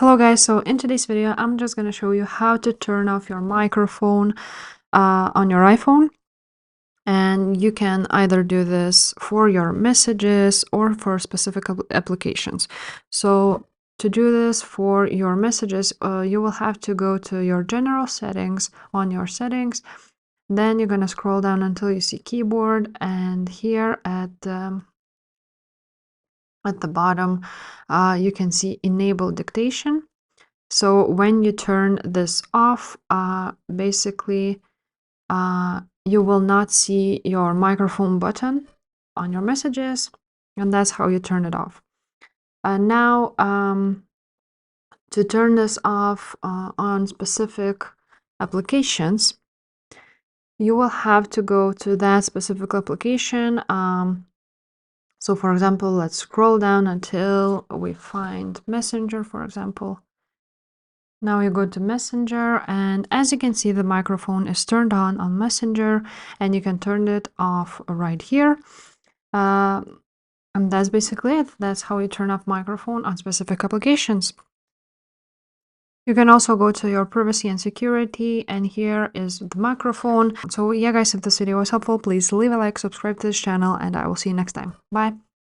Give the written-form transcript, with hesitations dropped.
Hello guys, so in today's video I'm just going to show you how to turn off your microphone on your iPhone, and you can either do this for your messages or for specific applications. So to do this for your messages, you will have to go to your general settings on your settings. Then you're going to scroll down until you see keyboard, and here at the bottom you can see enable dictation. So when you turn this off, basically you will not see your microphone button on your messages, and that's how you turn it off. Now, to turn this off on specific applications, you will have to go to that specific application. So for example, let's scroll down until we find Messenger, for example. Now you go to Messenger, and as you can see, the microphone is turned on Messenger, and you can turn it off right here. And that's basically it. That's how you turn off microphone on specific applications. You can also go to your privacy and security, and here is the microphone. So yeah guys, if this video was helpful, please leave a like, subscribe to this channel, and I will see you next time. Bye.